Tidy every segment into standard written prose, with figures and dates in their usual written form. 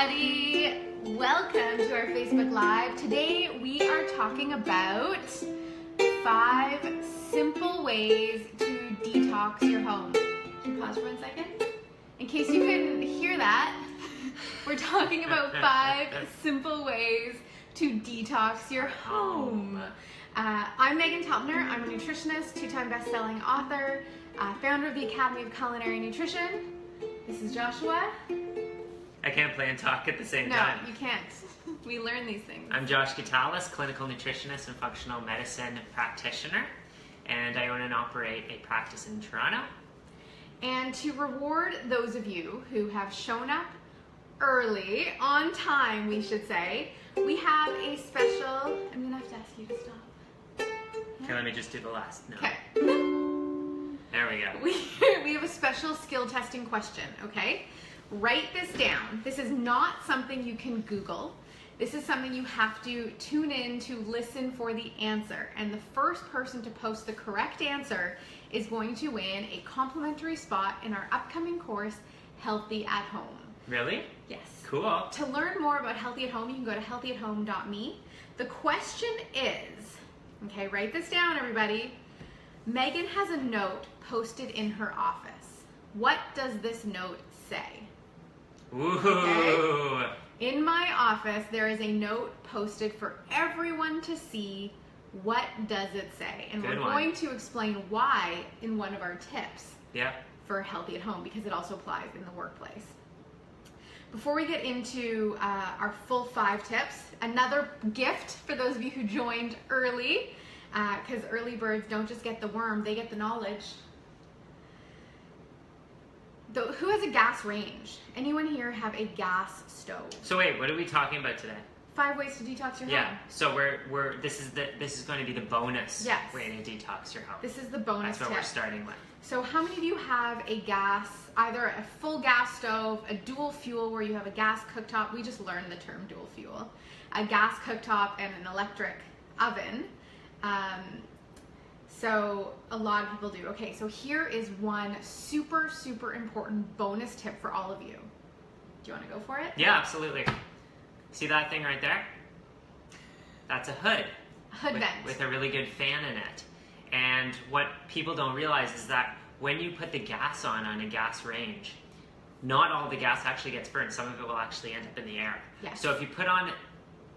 everybody. Welcome to our Facebook Live. Today we are talking about 5 simple ways to detox your home. Pause for 1 second. In case you couldn't hear that, we're talking about 5 simple ways to detox your home. I'm Megan Topner. I'm a nutritionist, 2-time best-selling author, founder of the Academy of Culinary Nutrition. This is Joshua. I can't play and talk at the same time. No, you can't. We learn these things. I'm Josh Gitalis, clinical nutritionist and functional medicine practitioner, and I own and operate a practice in Toronto. And to reward those of you who have shown up early, on time we should say, we have a special, I'm going to have to ask you to stop. Okay, let me just do the last. No. Okay. There we go. We have a special skill testing question, okay? Write this down. This is not something you can Google. This is something you have to tune in to listen for the answer. And the first person to post the correct answer is going to win a complimentary spot in our upcoming course, Healthy at Home. Really? Yes. Cool. To learn more about Healthy at Home, you can go to healthyathome.me. The question is, okay, write this down, everybody. Megan has a note posted in her office. What does this note say? Ooh. Okay? In my office, there is a note posted for everyone to see. What does it say? And we're going to explain why in one of our tips for Healthy at Home, because it also applies in the workplace. Before we get into our full 5 tips, another gift for those of you who joined early, because early birds don't just get the worm, they get the knowledge. Who has a gas range? Anyone here have a gas stove? So wait, what are we talking about today? 5 ways to detox your home. Yeah. So this is going to be the bonus way to detox your home. This is the bonus That's what we're starting with. So how many of you have a gas, either a full gas stove, a dual fuel where you have a gas cooktop? We just learned the term dual fuel. A gas cooktop and an electric oven. So a lot of people do. Okay, so here is one super, super important bonus tip for all of you. Do you want to go for it? Yeah, absolutely. See that thing right there? That's a hood. A hood vent. With a really good fan in it. And what people don't realize is that when you put the gas on a gas range, not all the gas actually gets burned. Some of it will actually end up in the air. Yes. So if you put on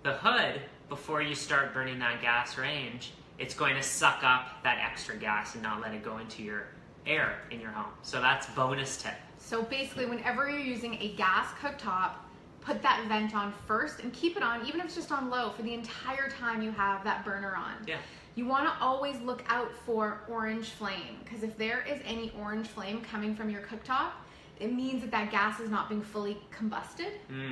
the hood before you start burning that gas range, it's going to suck up that extra gas and not let it go into your air in your home. So that's bonus tip. So basically, whenever you're using a gas cooktop, put that vent on first and keep it on, even if it's just on low, for the entire time you have that burner on. Yeah. You want to always look out for orange flame, because if there is any orange flame coming from your cooktop, it means that gas is not being fully combusted.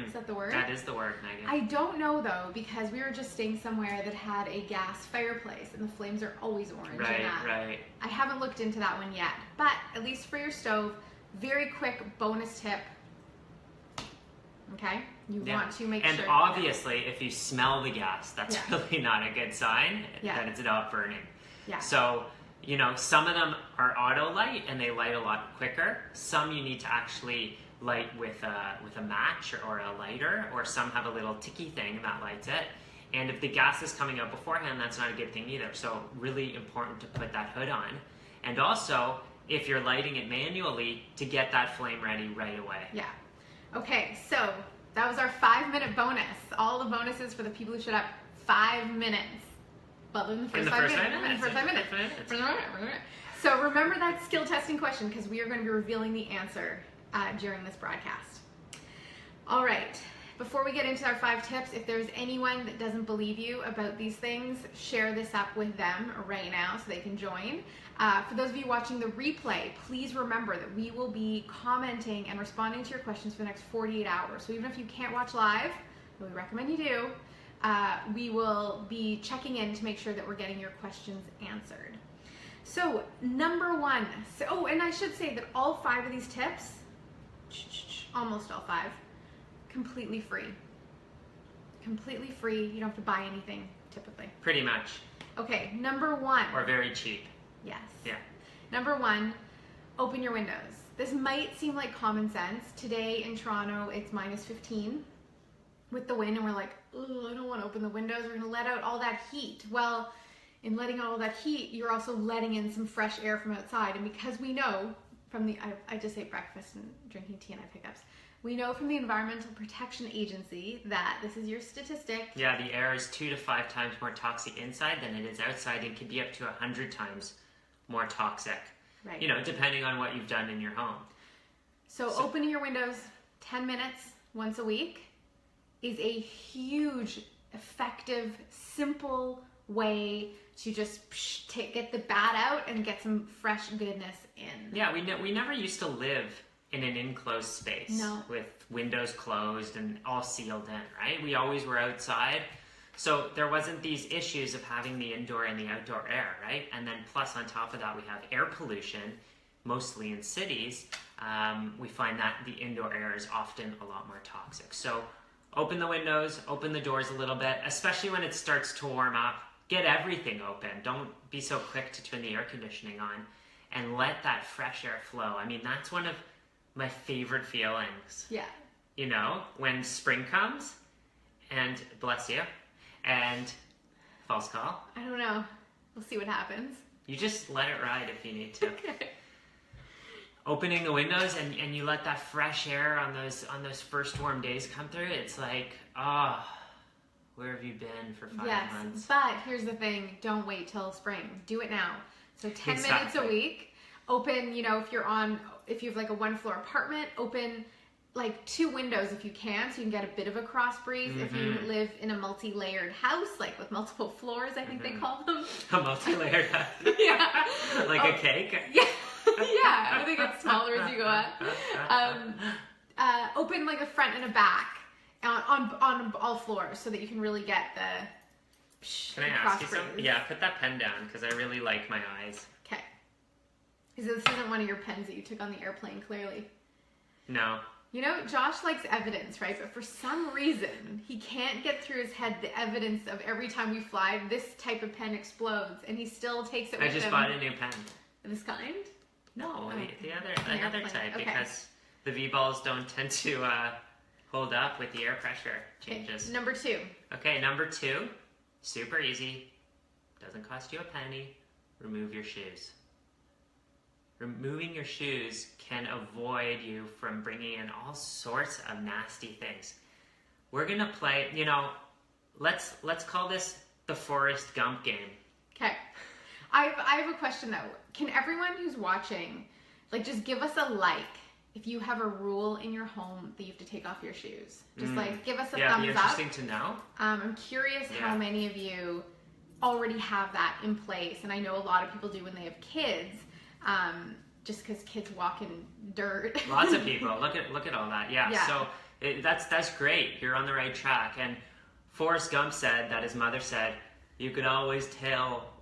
Is that the word? That is the word, Megan. I don't know though, because we were just staying somewhere that had a gas fireplace and the flames are always orange. Right. I haven't looked into that one yet, but at least for your stove, very quick bonus tip. Okay? You want to make sure. And obviously, if you smell the gas, that's really not a good sign that it's not burning. Yeah. So, you know, some of them are auto light and they light a lot quicker. Some you need to actually light with a match or a lighter, or some have a little ticky thing that lights it. And if the gas is coming out beforehand, that's not a good thing either. So really important to put that hood on. And also, if you're lighting it manually, to get that flame ready right away. Yeah. Okay, so that was our 5-minute bonus. All the bonuses for the people who showed up 5 minutes. But in the first 5 minutes. So remember that skill testing question, because we are going to be revealing the answer during this broadcast. All right. Before we get into our 5 tips, if there's anyone that doesn't believe you about these things, share this up with them right now so they can join. For those of you watching the replay, please remember that we will be commenting and responding to your questions for the next 48 hours. So even if you can't watch live, we recommend you do, we will be checking in to make sure that we're getting your questions answered. So number 1, and I should say that all 5 of these tips, almost all 5, completely free. Completely free. You don't have to buy anything, typically. Pretty much. Okay, number 1. Or very cheap. Yes. Yeah. Number 1, open your windows. This might seem like common sense. Today in Toronto, it's -15. with the wind and we're like, oh, I don't want to open the windows. We're going to let out all that heat. Well, in letting out all that heat, you're also letting in some fresh air from outside. And because we know from the, I just ate breakfast and drinking tea and I hiccups. We know from the Environmental Protection Agency that this is your statistic. Yeah, the air is 2 to 5 times more toxic inside than it is outside and can be up to 100 times more toxic. Right. You know, depending on what you've done in your home. So opening your windows 10 minutes once a week is a huge, effective, simple way to just get the bad out and get some fresh goodness in. Yeah, we never used to live in an enclosed space with windows closed and all sealed in, right? We always were outside. So there wasn't these issues of having the indoor and the outdoor air, right? And then plus on top of that, we have air pollution, mostly in cities. We find that the indoor air is often a lot more toxic. So open the windows, open the doors a little bit, especially when it starts to warm up. Get everything open. Don't be so quick to turn the air conditioning on and let that fresh air flow. I mean, that's one of my favorite feelings. Yeah. You know, when spring comes and bless you and false call. I don't know. We'll see what happens. You just let it ride if you need to. Okay. Opening the windows and you let that fresh air on those first warm days come through. It's like, where have you been for 5 months? But here's the thing. Don't wait till spring. Do it now. So 10 Exactly. minutes a week. Open, you know, if you have like a 1-floor apartment, open like 2 windows if you can, so you can get a bit of a cross breeze. If you live in a multi-layered house, like with multiple floors, I think they call them. A multi-layered house? Yeah. Like a cake? Yeah. Yeah. They get smaller as you go up. Open like a front and a back on all floors so that you can really get the Can I ask you something? Yeah, put that pen down because I really like my eyes. Okay. Because this isn't one of your pens that you took on the airplane, clearly. No. You know, Josh likes evidence, right? But for some reason, he can't get through his head the evidence of every time we fly, this type of pen explodes, and he still takes it with him. I just bought a new pen. This kind? No, the other type, because the V-balls don't tend to hold up with the air pressure changes. Okay. Number 2. Okay, number 2, super easy, doesn't cost you a penny, remove your shoes. Removing your shoes can avoid you from bringing in all sorts of nasty things. We're gonna play, you know, let's call this the Forrest Gump game. Okay. I have a question though. Can everyone who's watching, like, just give us a like if you have a rule in your home that you have to take off your shoes? Just like give us a thumbs up. Yeah, interesting to know. I'm curious how many of you already have that in place, and I know a lot of people do when they have kids. Just because kids walk in dirt. Lots of people. Look at all that. Yeah. So that's great. You're on the right track. And Forrest Gump said that his mother said, you could always tell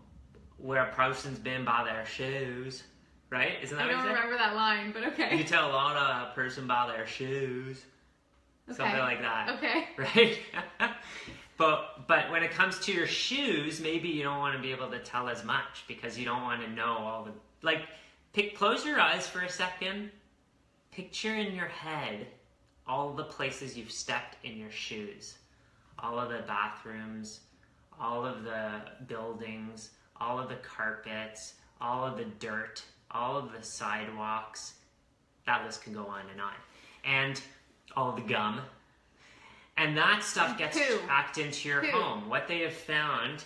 where a person's been by their shoes. Right? Isn't that what he said? I don't remember that line, but okay. You can tell a lot of a person by their shoes. Okay. Something like that. Okay. Right? But when it comes to your shoes, maybe you don't want to be able to tell as much because you don't want to know all the... Like... Close your eyes for a second. Picture in your head all the places you've stepped in your shoes. All of the bathrooms, all of the buildings, all of the carpets, all of the dirt, all of the sidewalks. That list can go on. And all the gum. And that stuff gets tracked into your home. What they have found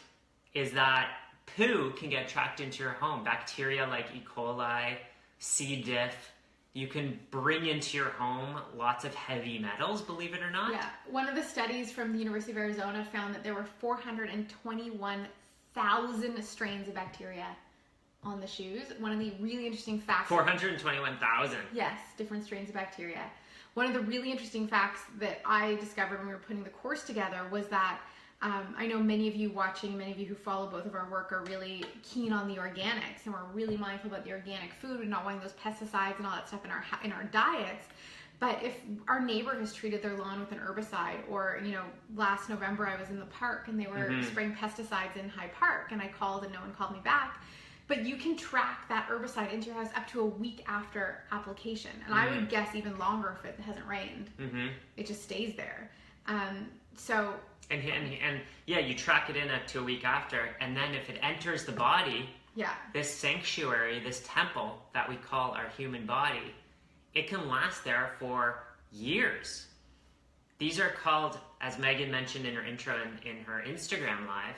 is that poo can get tracked into your home. Bacteria like E. coli, C. diff. You can bring into your home lots of heavy metals, believe it or not. Yeah. One of the studies from the University of Arizona found that there were 421,000 strains of bacteria on the shoes. One of the really interesting facts... 421,000? Yes, different strains of bacteria. One of the really interesting facts that I discovered when we were putting the course together was that I know many of you watching, many of you who follow both of our work are really keen on the organics, and we're really mindful about the organic food and not wanting those pesticides and all that stuff in our diets. But if our neighbor has treated their lawn with an herbicide, or, you know, last November I was in the park and they were spraying pesticides in Hyde Park, and I called and no one called me back. But you can track that herbicide into your house up to a week after application. And I would guess even longer if it hasn't rained. It just stays there. So... And yeah, you track it in up to a week after, and then if it enters the body, this sanctuary, this temple that we call our human body, it can last there for years. These are called, as Megan mentioned in her intro in her Instagram live,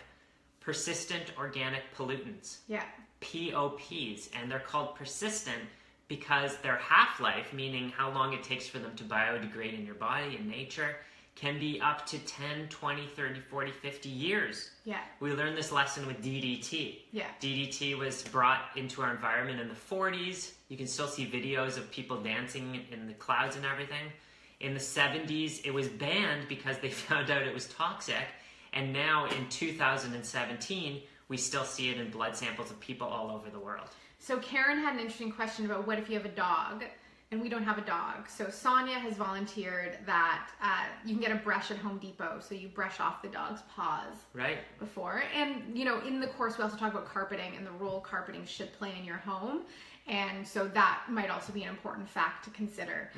persistent organic pollutants. Yeah. POPs, and they're called persistent because their half-life, meaning how long it takes for them to biodegrade in your body and nature, can be up to 10, 20, 30, 40, 50 years. Yeah. We learned this lesson with DDT. Yeah. DDT was brought into our environment in the 40s. You can still see videos of people dancing in the clouds and everything. In the 70s, it was banned because they found out it was toxic. And now in 2017, we still see it in blood samples of people all over the world. So Karen had an interesting question about what if you have a dog? And we don't have a dog. So Sonia has volunteered that you can get a brush at Home Depot, so you brush off the dog's paws before. And, you know, in the course we also talk about carpeting and the role carpeting should play in your home. And so that might also be an important fact to consider.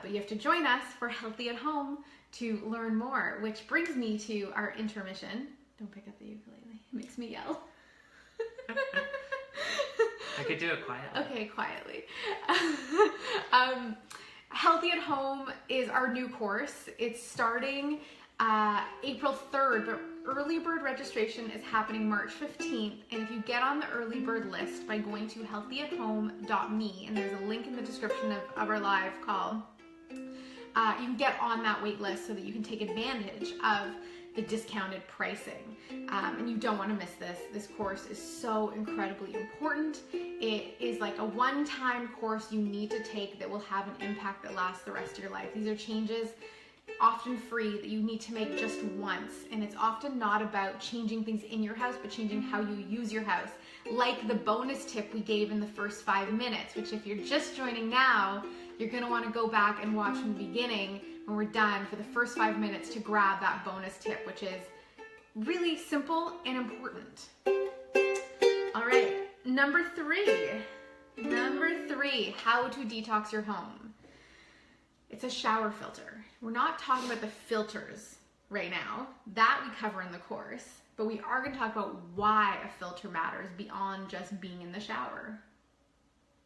But you have to join us for Healthy at Home to learn more, which brings me to our intermission. Don't pick up the ukulele. It makes me yell. I could do it quietly. Okay, quietly. Healthy at Home is our new course. It's starting April 3rd, but early bird registration is happening March 15th. And if you get on the early bird list by going to healthyathome.me, and there's a link in the description of our live call, you can get on that wait list so that you can take advantage of the discounted pricing. And you don't want to miss this. This course is so incredibly important. It is like a one-time course you need to take that will have an impact that lasts the rest of your life. These are changes, often free, that you need to make just once. And it's often not about changing things in your house, but changing how you use your house. Like the bonus tip we gave in the first 5 minutes, which if you're just joining now, you're going to want to go back and watch from the beginning when we're done for the first 5 minutes to grab that bonus tip, which is really simple and important. All right, number three, how to detox your home. It's a shower filter. We're not talking about the filters right now. That we cover in the course, but we are going to talk about why a filter matters beyond just being in the shower.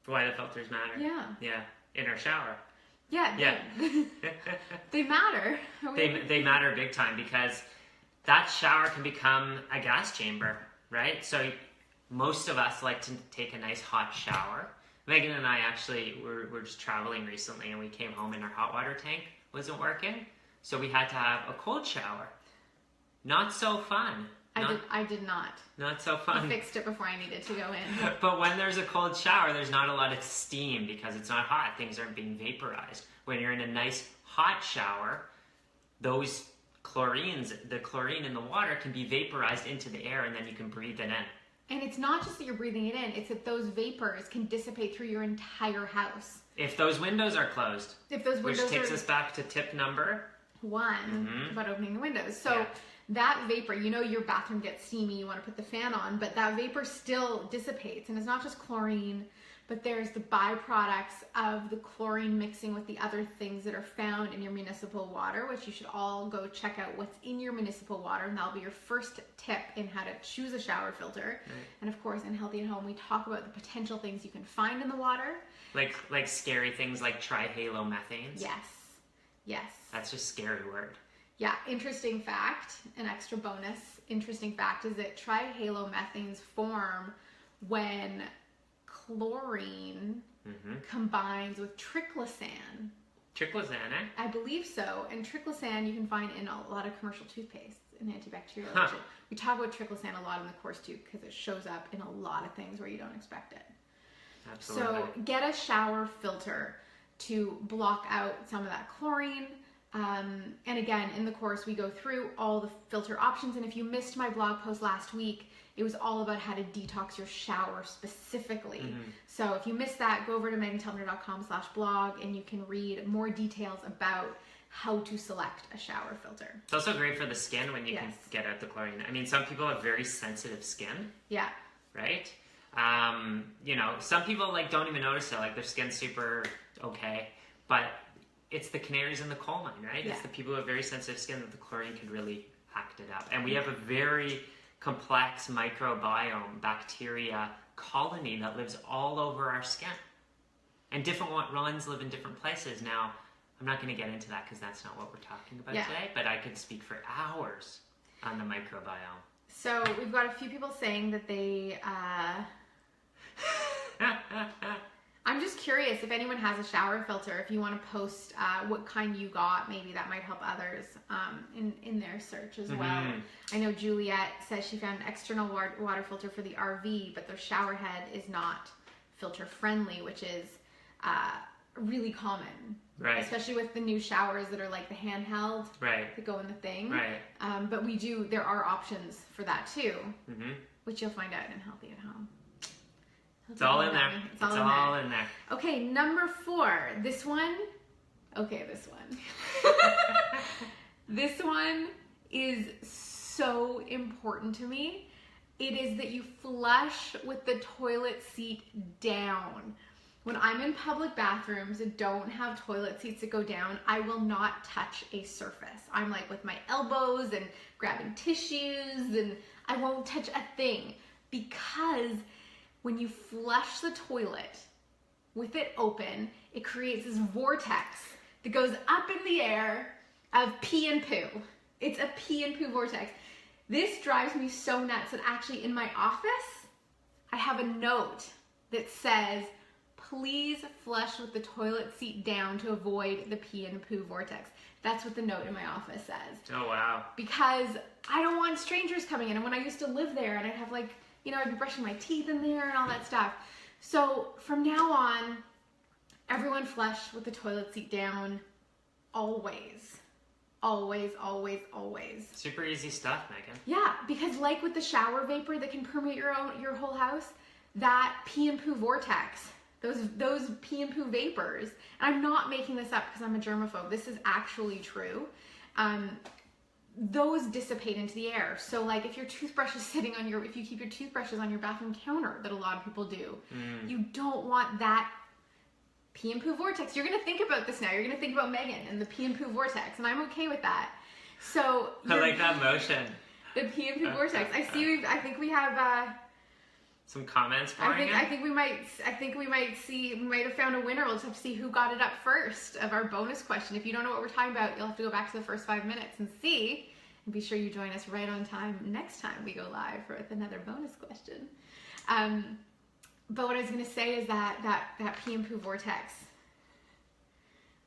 Why the filters matter? Yeah. Yeah, in our shower. Yeah. They matter. They matter big time because that shower can become a gas chamber, right? So most of us like to take a nice hot shower. Megan and I actually were just traveling recently and we came home and our hot water tank wasn't working. So we had to have a cold shower. Not so fun. I did not. Not so fun. I fixed it before I needed to go in. But when there's a cold shower, there's not a lot of steam because it's not hot. Things aren't being vaporized. When you're in a nice hot shower, those the chlorine in the water can be vaporized into the air and then you can breathe it in. And it's not just that you're breathing it in, it's that those vapors can dissipate through your entire house. If those windows are closed. Which takes us back to tip number 1 about opening the windows. So that vapor, you know your bathroom gets steamy, you want to put the fan on, but that vapor still dissipates. And it's not just chlorine, but there's the byproducts of the chlorine mixing with the other things that are found in your municipal water, which you should all go check out what's in your municipal water. And that'll be your first tip in how to choose a shower filter. Right. And of course, in Healthy at Home, we talk about the potential things you can find in the water. Like scary things like trihalomethanes? Yes. That's just a scary word. Yeah, interesting fact, an extra bonus interesting fact is that trihalomethanes form when chlorine combines with triclosan. Triclosan, eh? I believe so. And triclosan you can find in a lot of commercial toothpaste and antibacterial. We talk about triclosan a lot in the course too because it shows up in a lot of things where you don't expect it. Absolutely. So get a shower filter to block out some of that chlorine. And again, in the course, we go through all the filter options. And if you missed my blog post last week, it was all about how to detox your shower specifically. So if you missed that, go over to meganteltner.com/blog and you can read more details about how to select a shower filter. It's also great for the skin when you can get out the chlorine. I mean, some people have very sensitive skin. Yeah. Right? You know, some people like don't even notice it. Like their skin's super okay. But it's the canaries in the coal mine, right? It's the people who have very sensitive skin that the chlorine could really act it up. And we have a very complex microbiome, bacteria colony that lives all over our skin. And different ones live in different places. Now, I'm not going to get into that because that's not what we're talking about today, but I could speak for hours on the microbiome. So we've got a few people saying that they... I'm just curious if anyone has a shower filter, if you want to post what kind you got, maybe that might help others in their search as well. I know Juliet says she found an external water filter for the RV, but their shower head is not filter friendly, which is really common. Right. Especially with the new showers that are like the handheld that go in the thing. Right. But there are options for that too, which you'll find out in Healthy at Home. It's all in there. It's all in there. Okay, number 4. This one. Okay, this one. This one is so important to me. It is that you flush with the toilet seat down. When I'm in public bathrooms that don't have toilet seats that go down, I will not touch a surface. I'm like with my elbows and grabbing tissues, and I won't touch a thing, because when you flush the toilet with it open, it creates this vortex that goes up in the air of pee and poo. It's a pee and poo vortex. This drives me so nuts that actually in my office, I have a note that says, please flush with the toilet seat down to avoid the pee and poo vortex. That's what the note in my office says. Oh, wow. Because I don't want strangers coming in. And when I used to live there and I'd have like, I'd be brushing my teeth in there and all that stuff. So from now on, everyone flush with the toilet seat down, always. Always, always, always. Super easy stuff, Megan. Yeah, because like with the shower vapor that can permeate your whole house, that pee and poo vortex, those pee and poo vapors, and I'm not making this up because I'm a germaphobe, this is actually true, those dissipate into the air. So like if your toothbrush is sitting on if you keep your toothbrushes on your bathroom counter, that a lot of people do, you don't want that pee and poo vortex. You're going to think about this now. You're going to think about Megan and the pee and poo vortex, and I'm okay with that. So I like that motion. The pee and poo vortex. I think we have some comments pouring in. I think we might have found a winner. We'll just have to see who got it up first of our bonus question. If you don't know what we're talking about, you'll have to go back to the first 5 minutes and see. And be sure you join us right on time next time we go live with another bonus question. But what I was going to say is that pee and poo vortex.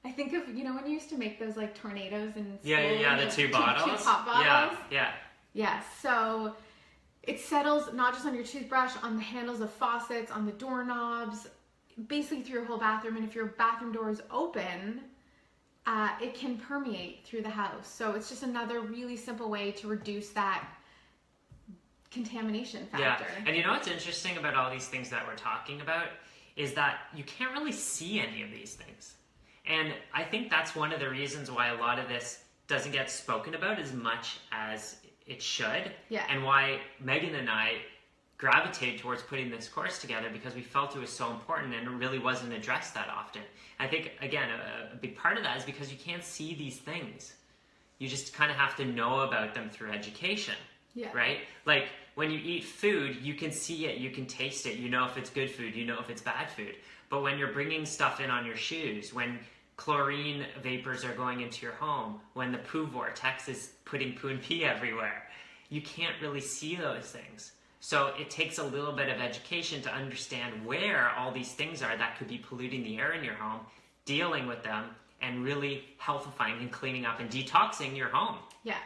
I think of, when you used to make those like tornadoes in school. Yeah, the two bottles. Two pop bottles. Yeah. So it settles not just on your toothbrush, on the handles of faucets, on the doorknobs, basically through your whole bathroom. And if your bathroom door is open, it can permeate through the house. So it's just another really simple way to reduce that contamination factor. Yeah, and you know what's interesting about all these things that we're talking about is that you can't really see any of these things. And I think that's one of the reasons why a lot of this doesn't get spoken about as much as it should. Yeah. And why Megan and I gravitated towards putting this course together, because we felt it was so important and it really wasn't addressed that often. I think, again, a big part of that is because you can't see these things. You just kind of have to know about them through education. Yeah. Right? Like when you eat food, you can see it, you can taste it, you know if it's good food, you know if it's bad food. But when you're bringing stuff in on your shoes, when chlorine vapors are going into your home, when the poo vortex is putting poo and pee everywhere, you can't really see those things. So it takes a little bit of education to understand where all these things are that could be polluting the air in your home, dealing with them, and really healthifying and cleaning up and detoxing your home. Yeah.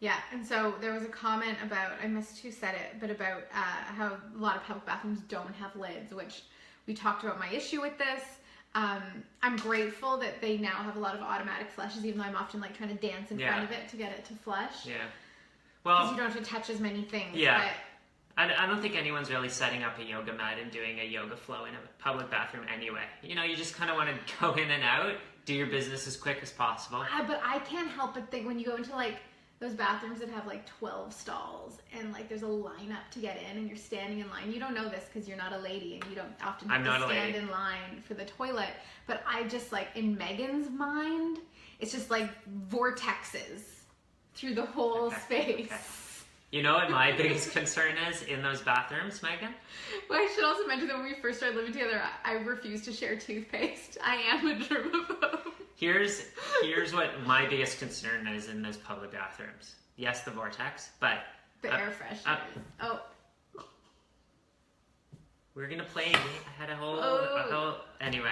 Yeah, and so there was a comment about, I missed who said it, but about how a lot of public bathrooms don't have lids, which we talked about my issue with this. I'm grateful that they now have a lot of automatic flushes, even though I'm often like trying to dance in front of it to get it to flush. Yeah. Well, because you don't have to touch as many things. Yeah. But I don't think anyone's really setting up a yoga mat and doing a yoga flow in a public bathroom anyway. You just kind of want to go in and out, do your business as quick as possible. But I can't help but think when you go into like those bathrooms that have like 12 stalls and like there's a lineup to get in and you're standing in line. You don't know this because you're not a lady and you don't often have to stand in line for the toilet. But I just like, in Megan's mind, it's just like vortexes through the whole space. Okay. You know what my biggest concern is in those bathrooms, Megan? Well, I should also mention that when we first started living together, I refused to share toothpaste. I am a germaphobe. Here's what my biggest concern is in those public bathrooms. Yes, the vortex, but the air freshener. We're gonna play. I had a whole. Anyway,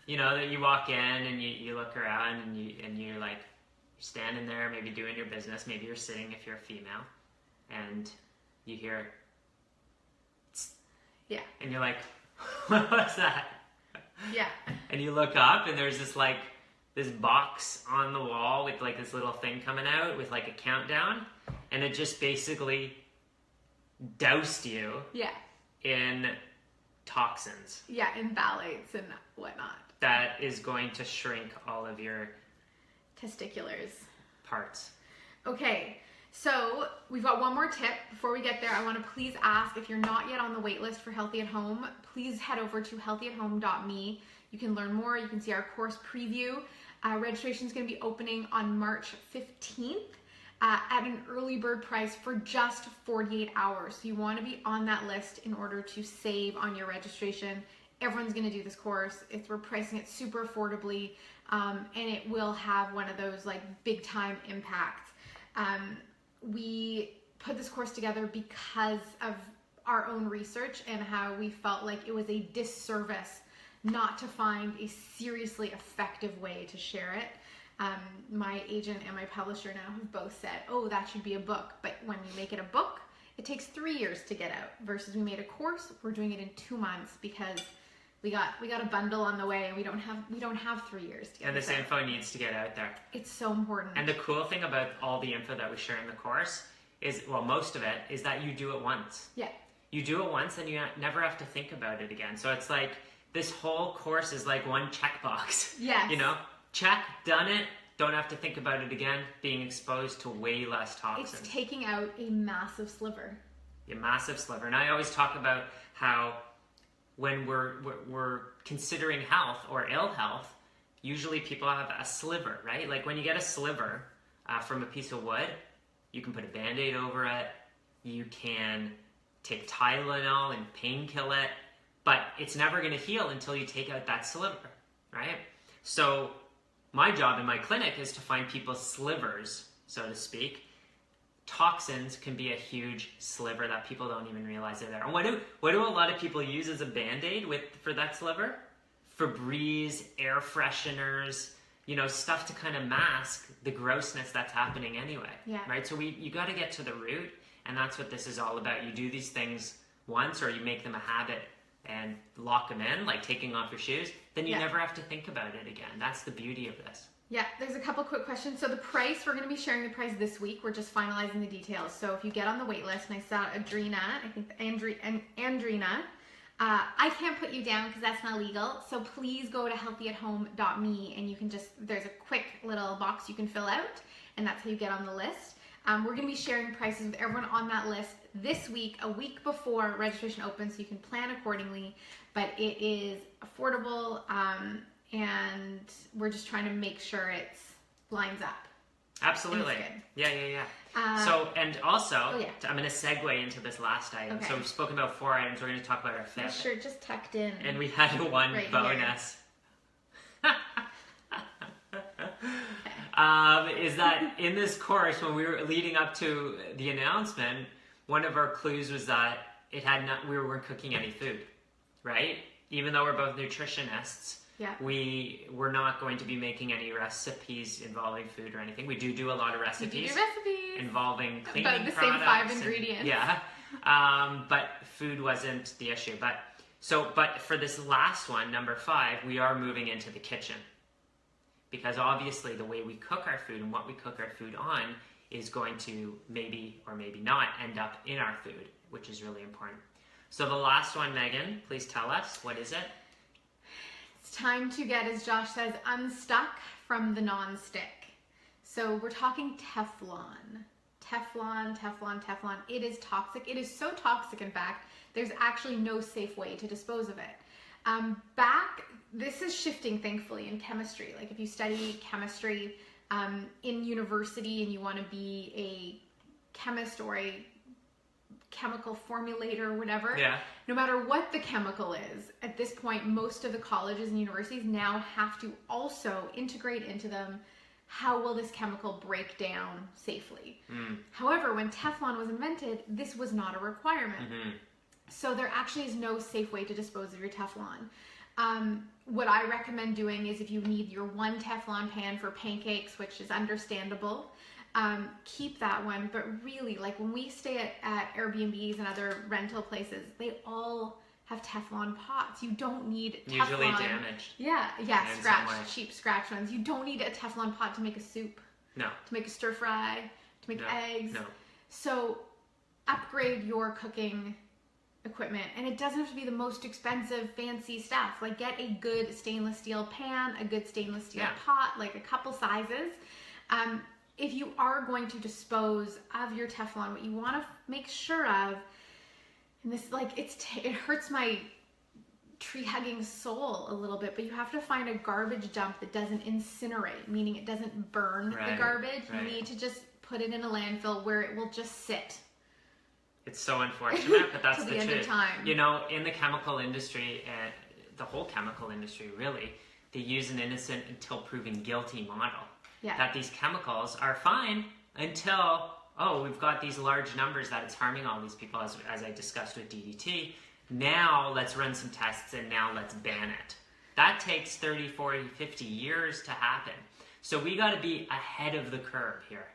you know that you walk in and you look around and you're like, you're standing there, maybe doing your business, maybe you're sitting if you're a female, and you hear. Yeah. And you're like, what was that? Yeah. And you look up and there's this box on the wall with like this little thing coming out with like a countdown, and it just basically doused you in toxins. Yeah, in phthalates and whatnot. That is going to shrink all of your testiculars parts. Okay, so we've got one more tip. Before we get there, I want to please ask, if you're not yet on the wait list for Healthy at Home, please head over to healthyathome.me. You can learn more. You can see our course preview. Registration is going to be opening on March 15th at an early bird price for just 48 hours. So you want to be on that list in order to save on your registration. Everyone's going to do this course. We're pricing it super affordably, and it will have one of those like big time impacts. We put this course together because of our own research and how we felt like it was a disservice not to find a seriously effective way to share it. My agent and my publisher now have both said, oh, that should be a book. But when we make it a book, it takes 3 years to get out, versus we made a course, we're doing it in 2 months because we got a bundle on the way and we don't have 3 years to get and this info needs to get out there. It's so important. And the cool thing about all the info that we share in the course is, well, most of it is that you do it once. Yeah. You do it once and you never have to think about it again. So it's like this whole course is like one checkbox. Yes. You know, check, done it, don't have to think about it again, being exposed to way less toxins. It's taking out a massive sliver. A massive sliver. And I always talk about how when we're considering health or ill health, usually people have a sliver, right? Like when you get a sliver from a piece of wood, you can put a Band-Aid over it, you can take Tylenol and pain kill it, but it's never going to heal until you take out that sliver, right? So my job in my clinic is to find people's slivers, so to speak. Toxins can be a huge sliver that people don't even realize they're there. And what do a lot of people use as a Band-Aid for that sliver? Febreze, air fresheners, you know, stuff to kind of mask the grossness that's happening anyway. Yeah. Right? So you got to get to the root, and that's what this is all about. You do these things once, or you make them a habit and lock them in, like taking off your shoes, then you never have to think about it again. That's the beauty of this. Yeah, there's a couple quick questions. So the price, we're going to be sharing the price this week. We're just finalizing the details. So if you get on the wait list, and I saw Adrina, I think Andrina, I can't put you down because that's not legal. So please go to healthyathome.me and you can there's a quick little box you can fill out, and that's how you get on the list. We're going to be sharing prices with everyone on that list this week, a week before registration opens, so you can plan accordingly. But it is affordable, and we're just trying to make sure it lines up. Absolutely. Yeah. So, and also, I'm going to segue into this last item. Okay. So we've spoken about 4 items. We're going to talk about our 5th. My shirt just tucked in. And we had one right bonus. Is that in this course, when we were leading up to the announcement, one of our clues was that we weren't cooking any food, right? Even though we're both nutritionists, we were not going to be making any recipes involving food or anything. We do a lot of recipes involving cleaning about the products. Same 5 ingredients. But food wasn't the issue. But for this last one, number 5, we are moving into the kitchen. Because obviously the way we cook our food and what we cook our food on is going to maybe or maybe not end up in our food, which is really important. So the last one, Megan, please tell us, what is it? It's time to get, as Josh says, unstuck from the non-stick. So we're talking Teflon. Teflon. It is toxic. It is so toxic, in fact, there's actually no safe way to dispose of it. This is shifting, thankfully, in chemistry. Like if you study chemistry in university and you want to be a chemist or a chemical formulator or whatever, no matter what the chemical is, at this point, most of the colleges and universities now have to also integrate into them how will this chemical break down safely. However, when Teflon was invented, this was not a requirement. So there actually is no safe way to dispose of your Teflon. What I recommend doing is if you need your one Teflon pan for pancakes, which is understandable, keep that one. But really, like when we stay at Airbnbs and other rental places, they all have Teflon pots. You don't need Teflon. Usually damaged. Cheap scratch ones. You don't need a Teflon pot to make a soup. No. To make a stir fry, to make eggs. No. So upgrade your cooking equipment, and it doesn't have to be the most expensive fancy stuff. Like get a good stainless steel pan, a good stainless steel pot, like a couple sizes. If you are going to dispose of your Teflon, what you want to make sure of, and this it hurts my tree hugging soul a little bit, but you have to find a garbage dump that doesn't incinerate, meaning it doesn't burn the garbage. You need to just put it in a landfill where it will just sit. It's so unfortunate, but that's the truth. End of time. You know, in the chemical industry, the whole chemical industry really, they use an innocent until proven guilty model. That these chemicals are fine until, we've got these large numbers that it's harming all these people, as I discussed with DDT. Now let's run some tests and now let's ban it. That takes 30, 40, 50 years to happen. So we got to be ahead of the curve here.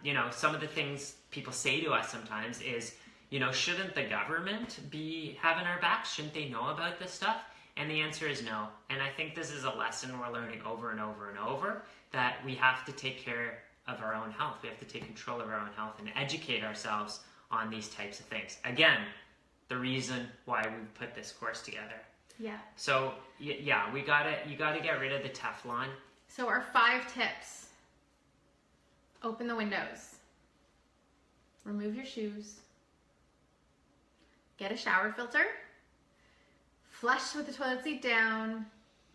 You know, some of the things people say to us sometimes is, you know, shouldn't the government be having our backs? Shouldn't they know about this stuff? And the answer is no. And I think this is a lesson we're learning over and over and over, that we have to take care of our own health. We have to take control of our own health and educate ourselves on these types of things. Again, the reason why we put this course together. So, you gotta get rid of the Teflon. So our 5 tips. Open the windows. Remove your shoes. Get a shower filter. Flush with the toilet seat down.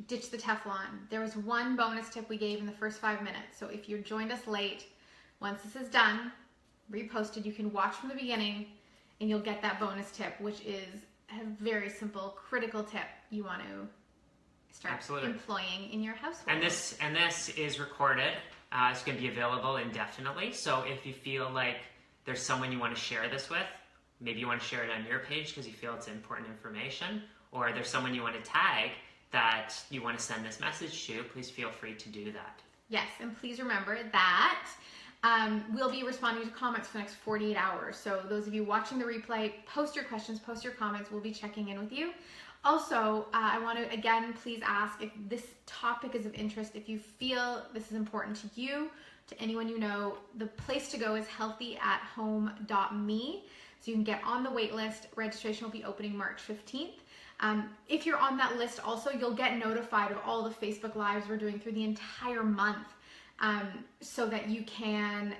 Ditch the Teflon. There was one bonus tip we gave in the first 5 minutes. So if you joined us late, once this is done, reposted, you can watch from the beginning and you'll get that bonus tip, which is a very simple, critical tip you want to start employing in your household. And this is recorded. It's going to be available indefinitely. So if you feel like there's someone you want to share this with, maybe you want to share it on your page because you feel it's important information, or there's someone you want to tag that you want to send this message to, please feel free to do that. Yes, and please remember that we'll be responding to comments for the next 48 hours. So those of you watching the replay, post your questions, post your comments. We'll be checking in with you. Also, I want to, again, please ask if this topic is of interest, if you feel this is important to you, to anyone you know, the place to go is healthyathome.me. So you can get on the wait list. Registration will be opening March 15th. If you're on that list also, you'll get notified of all the Facebook Lives we're doing through the entire month, so that you can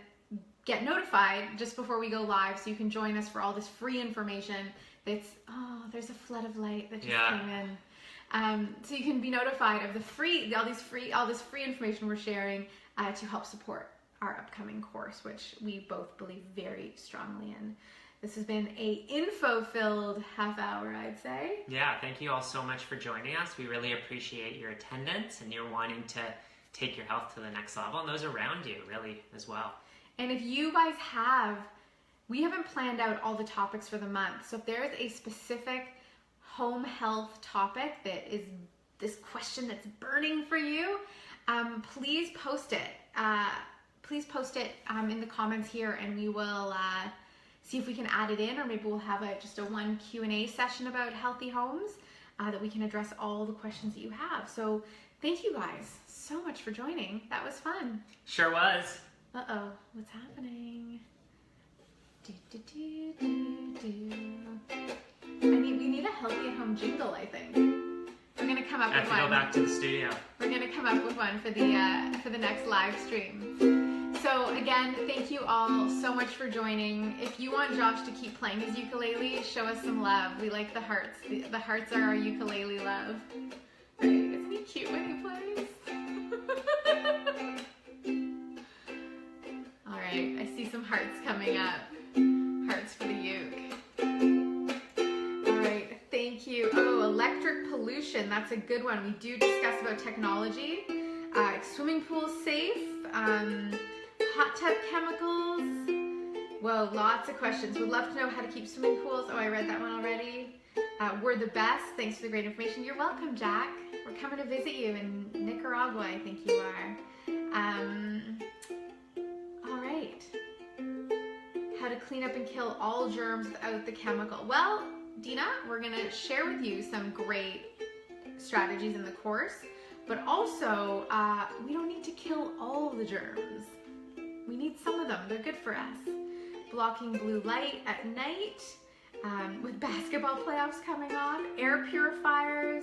get notified just before we go live, so you can join us for all this free information. There's a flood of light that just came in. So you can be notified of all this free information we're sharing to help support our upcoming course, which we both believe very strongly in. This has been a info-filled half hour, I'd say. Yeah, thank you all so much for joining us. We really appreciate your attendance and your wanting to take your health to the next level, and those around you really as well. And if you guys we haven't planned out all the topics for the month. So if there's a specific home health topic that is this question that's burning for you, please post it. Please post it in the comments here, and we will see if we can add it in, or maybe we'll have just a one Q&A session about healthy homes that we can address all the questions that you have. So thank you guys so much for joining. That was fun. Sure was. Uh-oh, what's happening? We need a healthy at home jingle, I think. We're gonna come up with one. I have to go back to the studio. We're gonna come up with one for the next live stream. So again, thank you all so much for joining. If you want Josh to keep playing his ukulele, show us some love. We like the hearts. The hearts are our ukulele love. Right? Isn't he cute when he plays? All right, I see some hearts coming up. Hearts for the uke. All right, thank you. Oh, electric pollution. That's a good one. We do discuss about technology. Swimming pool safe. Hot tub chemicals. Whoa, lots of questions. Would love to know how to keep swimming pools. Oh, I read that one already. We're the best. Thanks for the great information. You're welcome, Jack. We're coming to visit you in Nicaragua, I think you are. All right. How to clean up and kill all germs without the chemical. Well, Dina, we're going to share with you some great strategies in the course, but also we don't need to kill all the germs. We need some of them. They're good for us. Blocking blue light at night, with basketball playoffs coming on, air purifiers,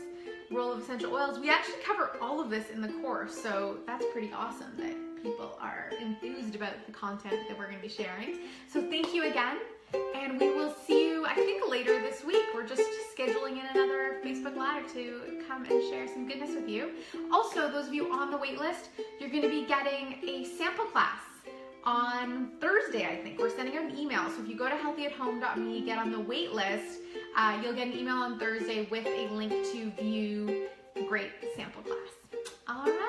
role of essential oils. We actually cover all of this in the course, so that's pretty awesome that people are enthused about the content that we're going to be sharing. So thank you again, and we will see you, I think, later this week. We're just scheduling in another Facebook Live to come and share some goodness with you. Also, those of you on the wait list, you're going to be getting a sample class on Thursday, I think. We're sending out an email. So if you go to healthyathome.me, get on the wait list, you'll get an email on Thursday with a link to view the great sample class. All right.